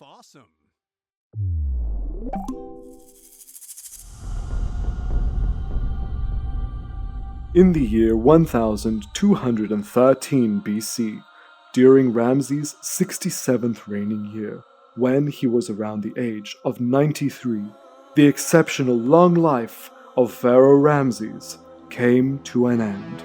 Fossum. In the year 1213 BC, during Ramses' 67th reigning year, when he was around the age of 93, the exceptional long life of Pharaoh Ramses came to an end.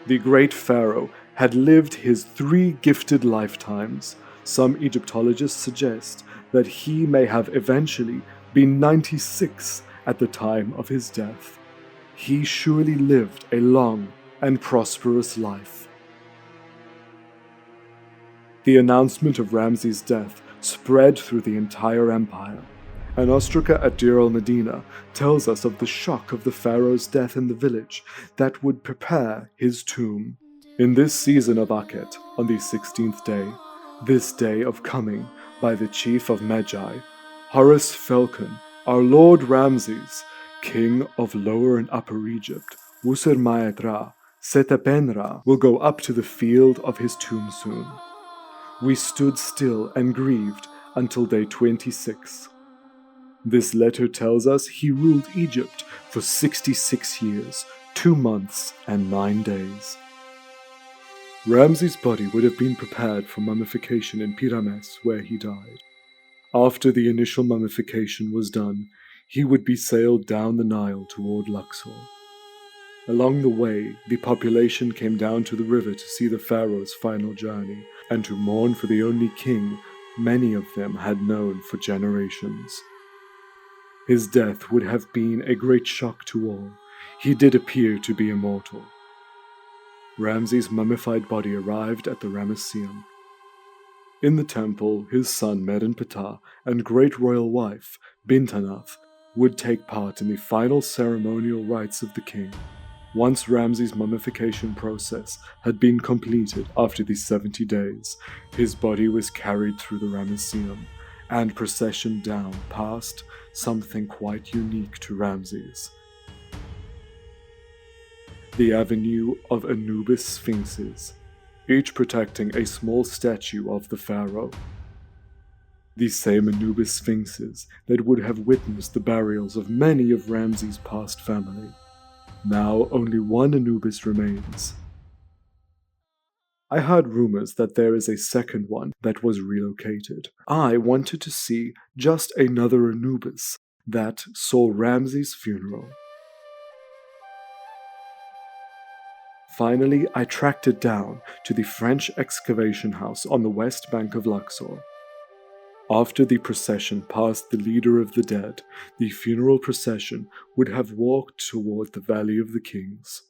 The great pharaoh had lived his 3 gifted lifetimes. Some Egyptologists suggest that he may have eventually been 96 at the time of his death. He surely lived a long and prosperous life. The announcement of Ramses' death spread through the entire empire. An ostraca at Deir al-Medina tells us of the shock of the pharaoh's death in the village that would prepare his tomb. In this season of Akhet, on the 16th day, this day of coming by the chief of Magi, Horus Falcon, our Lord Ramses, king of Lower and Upper Egypt, Wusser Maetra, Setapenra, will go up to the field of his tomb soon. We stood still and grieved until day 26. This letter tells us he ruled Egypt for 66 years, 2 months, and 9 days. Ramses' body would have been prepared for mummification in Pyramus, where he died. After the initial mummification was done, he would be sailed down the Nile toward Luxor. Along the way, the population came down to the river to see the pharaoh's final journey and to mourn for the only king many of them had known for generations. His death would have been a great shock to all. He did appear to be immortal. Ramses' mummified body arrived at the Ramesseum. In the temple, his son Merenptah and great royal wife, Bintanath, would take part in the final ceremonial rites of the king. Once Ramses' mummification process had been completed after the 70 days, his body was carried through the Ramesseum and processioned down past something quite unique to Ramses. The avenue of Anubis sphinxes, each protecting a small statue of the pharaoh. These same Anubis sphinxes that would have witnessed the burials of many of Ramses' past family. Now only one Anubis remains. I heard rumors that there is a second one that was relocated. I wanted to see just another Anubis that saw Ramses' funeral. Finally, I tracked it down to the French excavation house on the west bank of Luxor. After the procession passed the leader of the dead, the funeral procession would have walked toward the Valley of the Kings.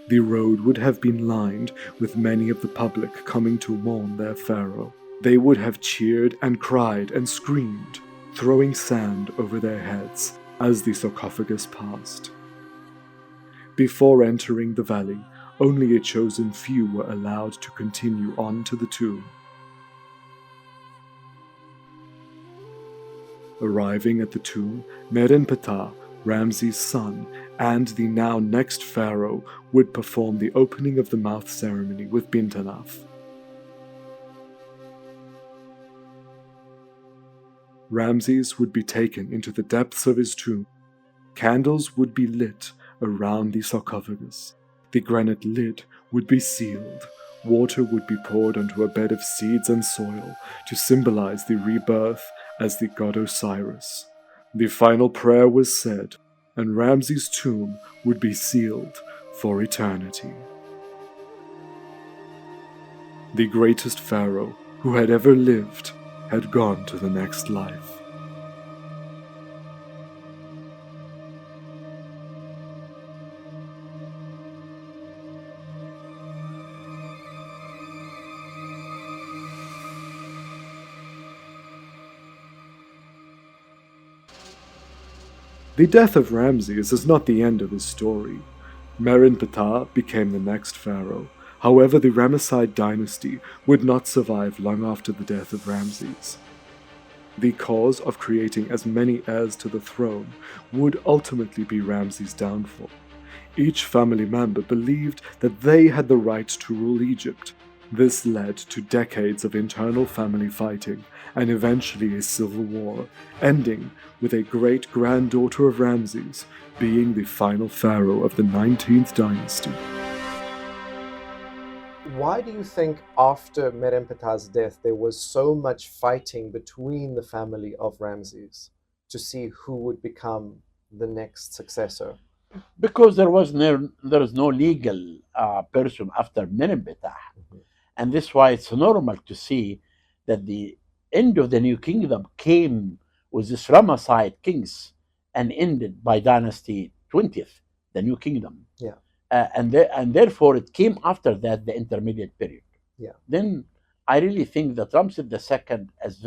The road would have been lined with many of the public coming to mourn their pharaoh. They would have cheered and cried and screamed, throwing sand over their heads as the sarcophagus passed. Before entering the valley, only a chosen few were allowed to continue on to the tomb. Arriving at the tomb, Merenptah, Ramses' son, and the now next pharaoh would perform the opening of the mouth ceremony with Bintanath. Ramses would be taken into the depths of his tomb. Candles would be lit around the sarcophagus. The granite lid would be sealed. Water would be poured onto a bed of seeds and soil to symbolize the rebirth as the god Osiris. The final prayer was said, and Ramses' tomb would be sealed for eternity. The greatest pharaoh who had ever lived had gone to the next life. The death of Ramses is not the end of his story. Merenptah became the next pharaoh. However, the Ramesside dynasty would not survive long after the death of Ramses. The cause of creating as many heirs to the throne would ultimately be Ramses' downfall. Each family member believed that they had the right to rule Egypt. This led to decades of internal family fighting and eventually a civil war, ending with a great-granddaughter of Ramses being the final pharaoh of the 19th dynasty. Why do you think after Merempetah's death there was so much fighting between the family of Ramses to see who would become the next successor? Because there is no legal person after Menembetah. And this is why it's normal to see that the end of the new kingdom came with this Ramesside kings and ended by Dynasty 20th, the new kingdom. Yeah. And therefore it came after that, the intermediate period. Yeah. Then I really think that Ramses II as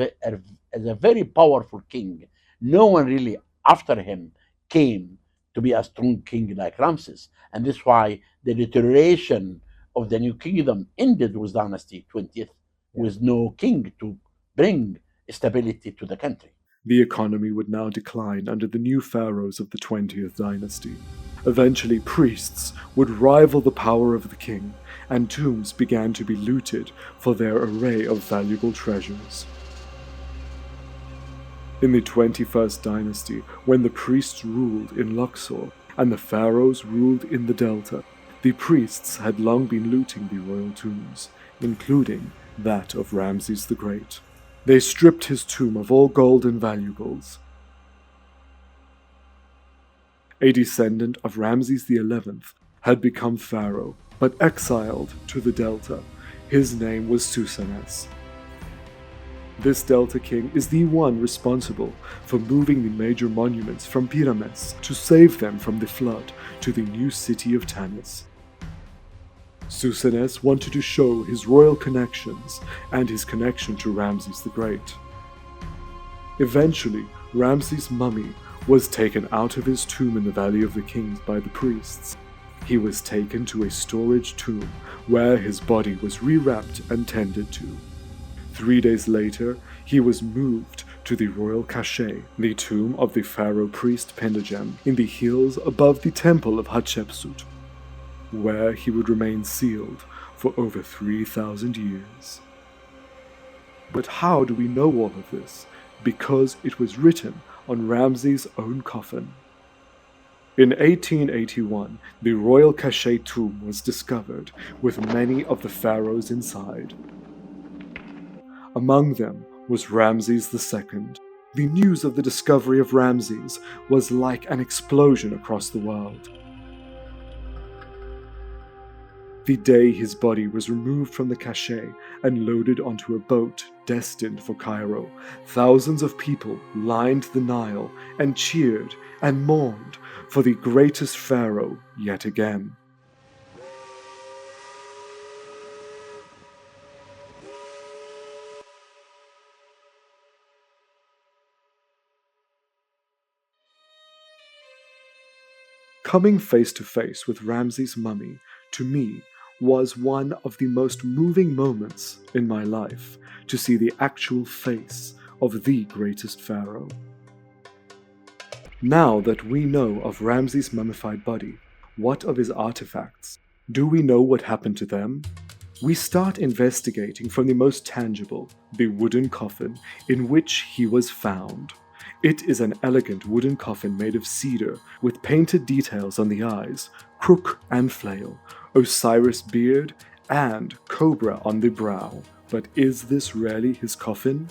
a very powerful king. No one really after him came to be a strong king like Ramses. And this is why the deterioration of the new kingdom ended with Dynasty 20th, with no king to bring stability to the country. The economy would now decline under the new pharaohs of the 20th dynasty. Eventually, priests would rival the power of the king, and tombs began to be looted for their array of valuable treasures. In the 21st dynasty, when the priests ruled in Luxor and the pharaohs ruled in the Delta, the priests had long been looting the royal tombs, including that of Ramses the Great. They stripped his tomb of all gold and valuables. A descendant of Ramses XI had become pharaoh, but exiled to the Delta. His name was Susanes. This Delta king is the one responsible for moving the major monuments from Pyramids to save them from the flood to the new city of Tanis. Susanes wanted to show his royal connections and his connection to Ramses the Great. Eventually, Ramses' mummy was taken out of his tomb in the Valley of the Kings by the priests. He was taken to a storage tomb where his body was rewrapped and tended to. 3 days later, he was moved to the royal cache, the tomb of the pharaoh priest Pendegem, in the hills above the temple of Hatshepsut, where he would remain sealed for over 3,000 years. But how do we know all of this? Because it was written on Ramses' own coffin. In 1881, the royal cache tomb was discovered with many of the pharaohs inside. Among them was Ramses II. The news of the discovery of Ramses was like an explosion across the world. The day his body was removed from the cache and loaded onto a boat destined for Cairo, thousands of people lined the Nile and cheered and mourned for the greatest pharaoh yet again. Coming face to face with Ramses' mummy, to me, was one of the most moving moments in my life, to see the actual face of the greatest pharaoh. Now that we know of Ramses' mummified body, what of his artifacts? Do we know what happened to them? We start investigating from the most tangible, the wooden coffin in which he was found. It is an elegant wooden coffin made of cedar with painted details on the eyes, crook and flail, Osiris beard, and cobra on the brow. But is this really his coffin?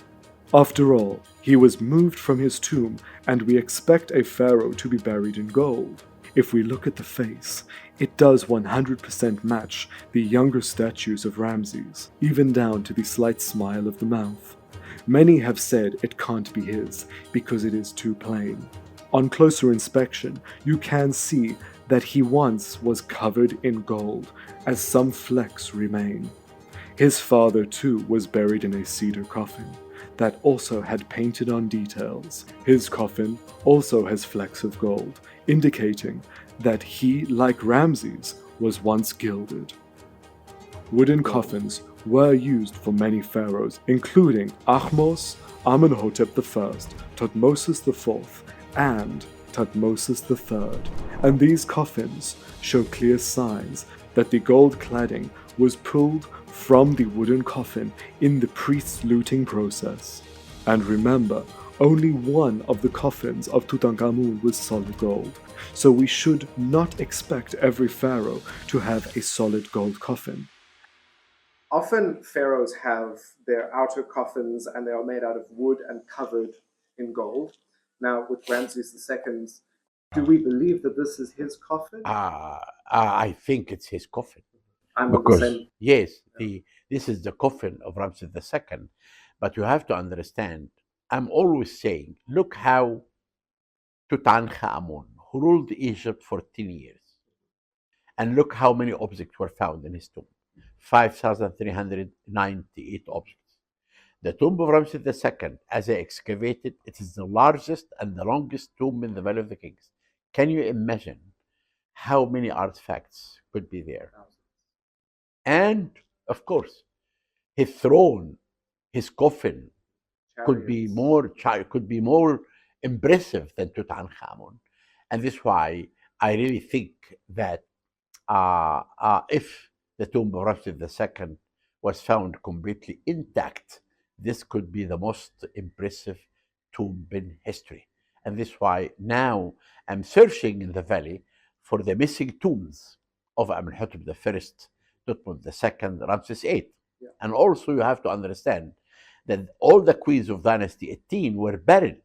After all, he was moved from his tomb, and we expect a pharaoh to be buried in gold. If we look at the face, it does 100% match the younger statues of Ramses, even down to the slight smile of the mouth. Many have said it can't be his because it is too plain. On closer inspection, you can see that he once was covered in gold, as some flecks remain. His father too was buried in a cedar coffin that also had painted on details. His coffin also has flecks of gold, indicating that he, like Ramses, was once gilded. Wooden coffins were used for many pharaohs, including Ahmos, Amenhotep I, Thutmosis IV, and Tutmosis III, and these coffins show clear signs that the gold cladding was pulled from the wooden coffin in the priest's looting process. And remember, only one of the coffins of Tutankhamun was solid gold, so we should not expect every pharaoh to have a solid gold coffin. Often pharaohs have their outer coffins and they are made out of wood and covered in gold. Now, with Ramses II's, do we believe that this is his coffin? I think it's his coffin. I'm of the same. Yes, this is the coffin of Ramses II. But you have to understand, I'm always saying, look how Tutankhamun, who ruled Egypt for 10 years, and look how many objects were found in his tomb. 5,398 objects. The tomb of Ramses II, as I excavated, it is the largest and the longest tomb in the Valley of the Kings. Can you imagine how many artifacts could be there? And, of course, his throne, his coffin, could be more impressive than Tutankhamun. And this is why I really think that if the tomb of Ramses II was found completely intact, this could be the most impressive tomb in history. And this is why now I'm searching in the valley for the missing tombs of Amenhotep I, Thutmose II, Ramses VIII. Yeah. And also you have to understand that all the queens of Dynasty 18 were buried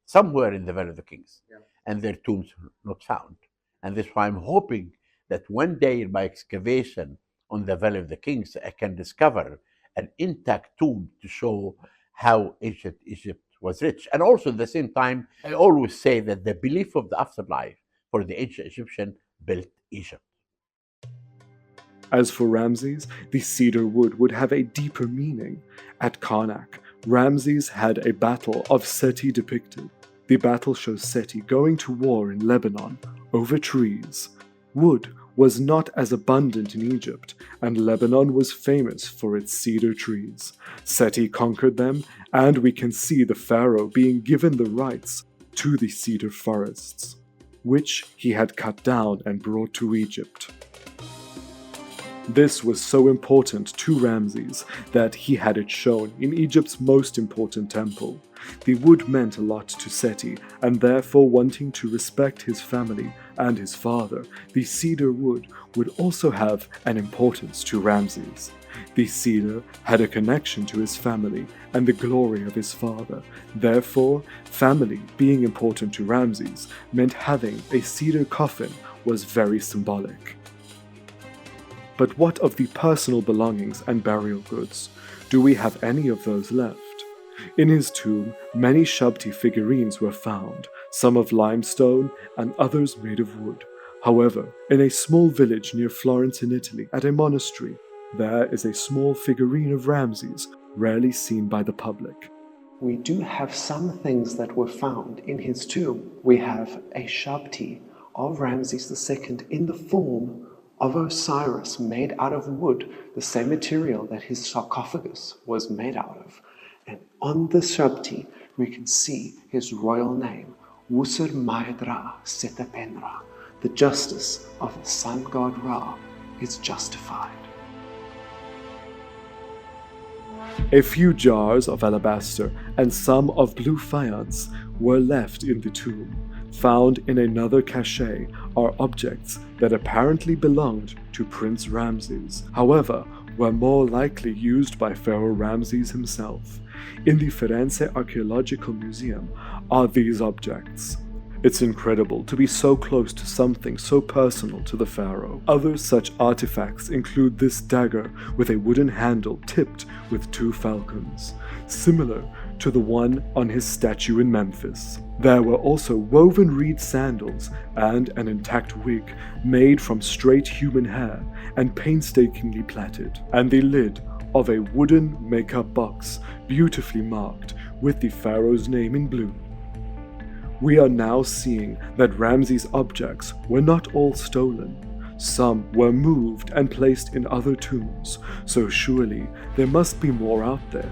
somewhere in the Valley of the Kings, and their tombs were not found. And this is why I'm hoping that one day in my excavation on the Valley of the Kings, I can discover an intact tomb to show how Egypt was rich. And also at the same time, I always say that the belief of the afterlife for the ancient Egyptian built Egypt. As for Ramses, the cedar wood would have a deeper meaning. At Karnak, Ramses had a battle of Seti depicted. The battle shows Seti going to war in Lebanon over trees. Wood was not as abundant in Egypt, and Lebanon was famous for its cedar trees. Seti conquered them, and we can see the pharaoh being given the rights to the cedar forests, which he had cut down and brought to Egypt. This was so important to Ramses that he had it shown in Egypt's most important temple. The wood meant a lot to Seti, and therefore wanting to respect his family and his father, the cedar wood would also have an importance to Ramses. The cedar had a connection to his family and the glory of his father. Therefore, family being important to Ramses meant having a cedar coffin was very symbolic. But what of the personal belongings and burial goods? Do we have any of those left? In his tomb, many Shabti figurines were found, some of limestone and others made of wood. However, in a small village near Florence in Italy, at a monastery, there is a small figurine of Ramses, rarely seen by the public. We do have some things that were found in his tomb. We have a Shabti of Ramses II in the form of Osiris, made out of wood, the same material that his sarcophagus was made out of. And on the Shabti, we can see his royal name, Wusur Maedra Setapenra, the justice of the sun god Ra is justified. A few jars of alabaster and some of blue faience were left in the tomb. Found in another cache are objects that apparently belonged to Prince Ramses, however, were more likely used by Pharaoh Ramses himself. In the Firenze Archaeological Museum are these objects. It's incredible to be so close to something so personal to the pharaoh. Other such artifacts include this dagger with a wooden handle tipped with 2 falcons, similar to the one on his statue in Memphis. There were also woven reed sandals and an intact wig made from straight human hair and painstakingly plaited, and the lid of a wooden makeup box beautifully marked with the pharaoh's name in blue. We are now seeing that Ramses' objects were not all stolen. Some were moved and placed in other tombs, so surely there must be more out there.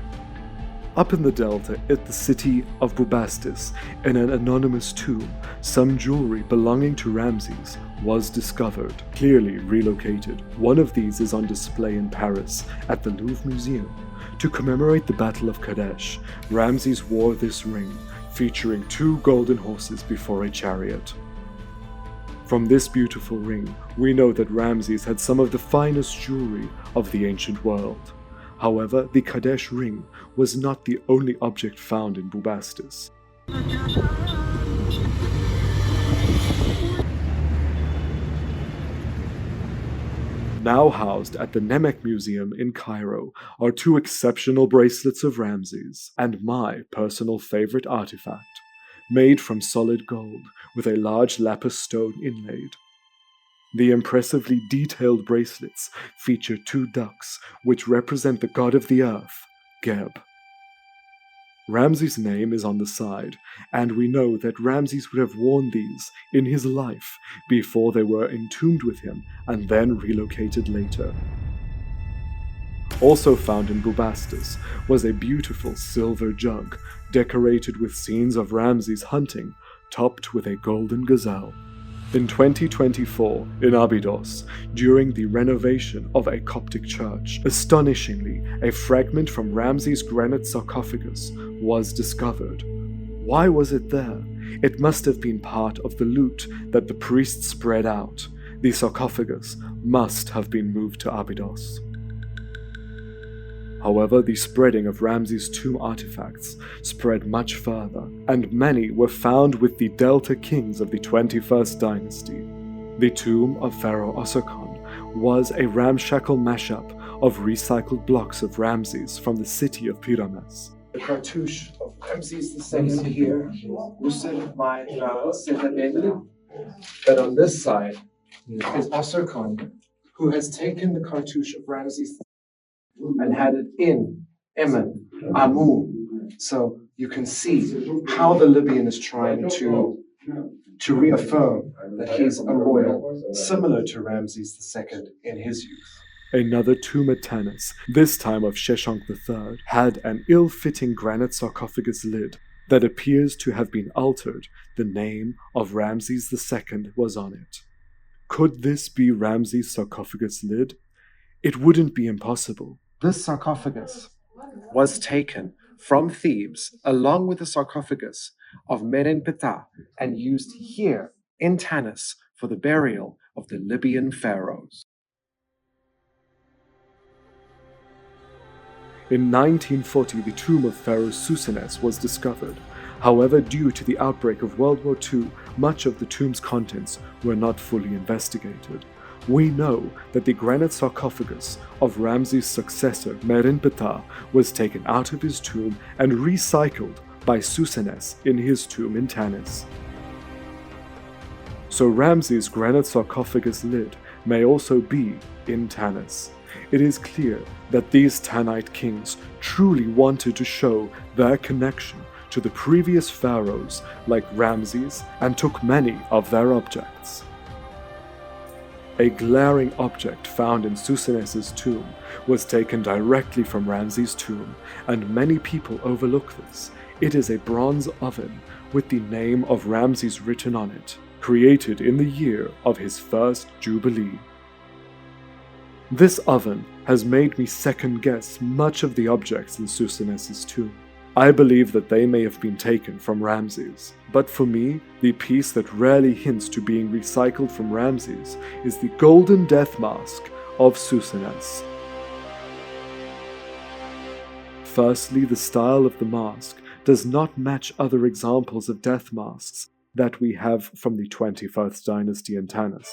Up in the delta, at the city of Bubastis, in an anonymous tomb, some jewelry belonging to Ramses was discovered, clearly relocated. One of these is on display in Paris at the Louvre Museum. To commemorate the Battle of Kadesh, Ramses wore this ring, featuring 2 golden horses before a chariot. From this beautiful ring, we know that Ramses had some of the finest jewelry of the ancient world. However, the Kadesh ring was not the only object found in Bubastis. Now housed at the Nemec Museum in Cairo are 2 exceptional bracelets of Ramses, and my personal favorite artifact, made from solid gold with a large lapis stone inlaid. The impressively detailed bracelets feature 2 ducks, which represent the god of the earth, Geb. Ramses' name is on the side, and we know that Ramses would have worn these in his life before they were entombed with him and then relocated later. Also found in Bubastis was a beautiful silver jug decorated with scenes of Ramses hunting, topped with a golden gazelle. In 2024, in Abydos, during the renovation of a Coptic church, astonishingly, a fragment from Ramses' granite sarcophagus was discovered. Why was it there? It must have been part of the loot that the priests spread out. The sarcophagus must have been moved to Abydos. However, the spreading of Ramses' tomb artifacts spread much further, and many were found with the Delta kings of the 21st dynasty. The tomb of Pharaoh Osirkon was a ramshackle mashup of recycled blocks of Ramses from the city of Pyramus. The cartouche of Ramses II here, Woodside my Citadel. But on this side is Osirkon, who has taken the cartouche of Ramses and had it in Emen, Amu. So you can see how the Libyan is trying to reaffirm that he's a royal, similar to Ramses II in his youth. Another tomb at Tanis, this time of Sheshonq III, had an ill-fitting granite sarcophagus lid that appears to have been altered. The name of Ramses II was on it. Could this be Ramses' sarcophagus lid? It wouldn't be impossible. This sarcophagus was taken from Thebes along with the sarcophagus of Merenptah and used here in Tanis for the burial of the Libyan pharaohs. In 1940, the tomb of Pharaoh Susanes was discovered. However, due to the outbreak of World War II, much of the tomb's contents were not fully investigated. We know that the granite sarcophagus of Ramses' successor, Merenptah, was taken out of his tomb and recycled by Susanes in his tomb in Tanis. So Ramses' granite sarcophagus lid may also be in Tanis. It is clear that these Tanite kings truly wanted to show their connection to the previous pharaohs like Ramses and took many of their objects. A glaring object found in Susanes' tomb was taken directly from Ramses' tomb, and many people overlook this. It is a bronze oven with the name of Ramses written on it, created in the year of his first jubilee. This oven has made me second-guess much of the objects in Susanes' tomb. I believe that they may have been taken from Ramses, but for me, the piece that rarely hints to being recycled from Ramses is the golden death mask of Susanes. Firstly, the style of the mask does not match other examples of death masks that we have from the 21st dynasty in Tanis.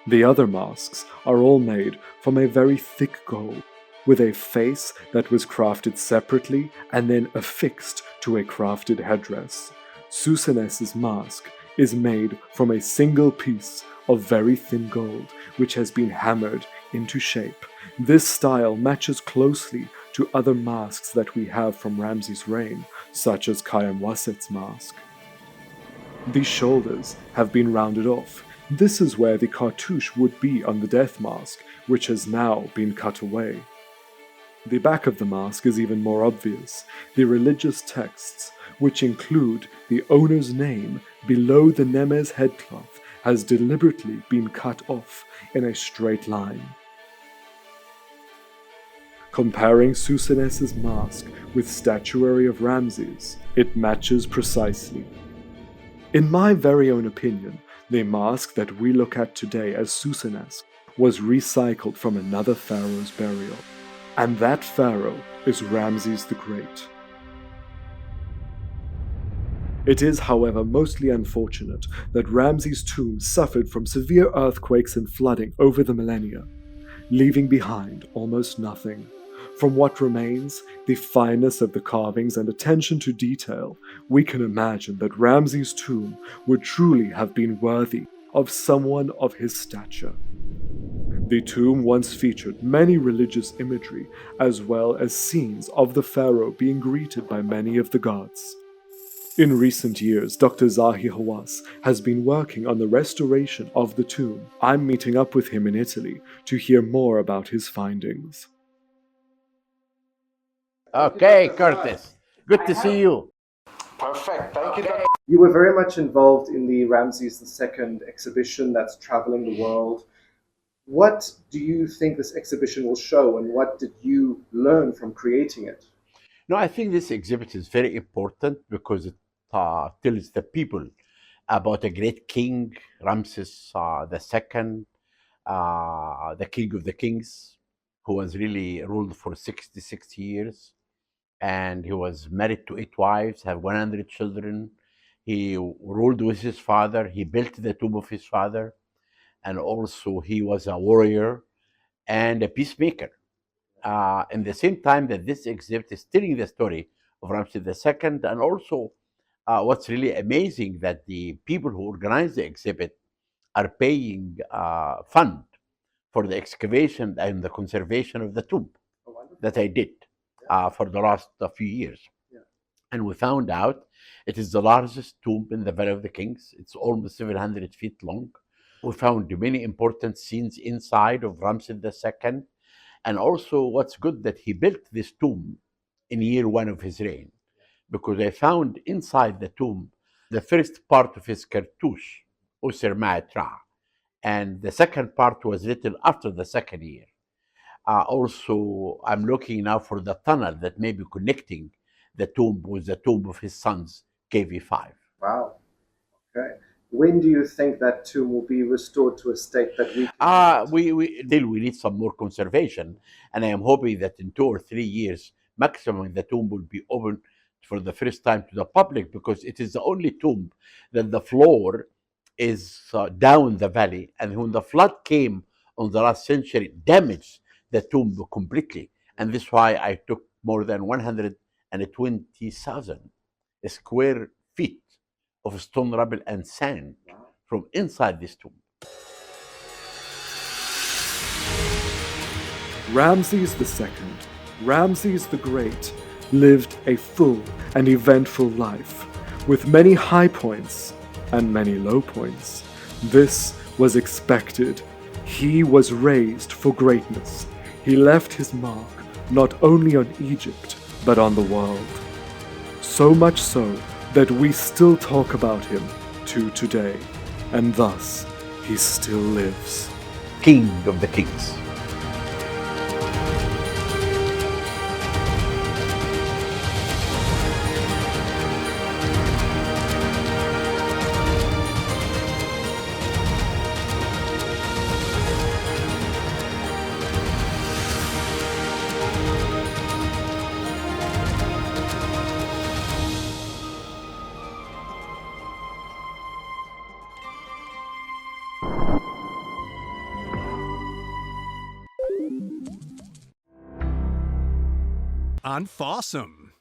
The other masks are all made from a very thick gold, with a face that was crafted separately and then affixed to a crafted headdress. Susanes' mask is made from a single piece of very thin gold, which has been hammered into shape. This style matches closely to other masks that we have from Ramses' reign, such as Khayyam Waset's mask. The shoulders have been rounded off. This is where the cartouche would be on the death mask, which has now been cut away. The back of the mask is even more obvious. The religious texts, which include the owner's name below the Neme's headcloth, has deliberately been cut off in a straight line. Comparing Susanes's mask with statuary of Ramses, it matches precisely. In my very own opinion, the mask that we look at today as Susanes was recycled from another pharaoh's burial, and that pharaoh is Ramses the Great. It is, however, mostly unfortunate that Ramses' tomb suffered from severe earthquakes and flooding over the millennia, leaving behind almost nothing. From what remains, the fineness of the carvings and attention to detail, we can imagine that Ramses' tomb would truly have been worthy of someone of his stature. The tomb once featured many religious imagery, as well as scenes of the pharaoh being greeted by many of the gods. In recent years, Dr. Zahi Hawass has been working on the restoration of the tomb. I'm meeting up with him in Italy to hear more about his findings. Okay, Curtis. Good to see you. Perfect. Thank you, Dr. You were very much involved in the Ramses II exhibition that's traveling the world. What do you think this exhibition will show, and what did you learn from creating it? No, I think this exhibit is very important because it tells the people about a great king, Ramses II, the king of the kings, who was really ruled for 66 years. And he was married to 8 wives, had 100 children. He ruled with his father. He built the tomb of his father. And also he was a warrior and a peacemaker. In the same time that this exhibit is telling the story of Ramses II, and also what's really amazing that the people who organize the exhibit are paying fund for the excavation and the conservation of the tomb that I did for the last few years. Yeah. And we found out it is the largest tomb in the Valley of the Kings. It's almost 700 feet long. We found many important scenes inside of Ramses II. And also what's good that he built this tomb in year 1 of his reign, because I found inside the tomb the first part of his cartouche, Usr Ma'atra, and the second part was little after the second year. Also, I'm looking now for the tunnel that may be connecting the tomb with the tomb of his sons, KV5. Wow. Okay. When do you think that tomb will be restored to a state that we can We need some more conservation, and I am hoping that in 2 or 3 years maximum the tomb will be open for the first time to the public, because it is the only tomb that the floor is down the valley, and when the flood came on the last century, damaged the tomb completely, and this is why I took more than 120,000 square feet of stone, rubble, and sand from inside this tomb. Ramses II, Ramses the Great, lived a full and eventful life, with many high points and many low points. This was expected. He was raised for greatness. He left his mark not only on Egypt, but on the world. So much so that we still talk about him to today, and thus he still lives. King of the kings. Unfawesome.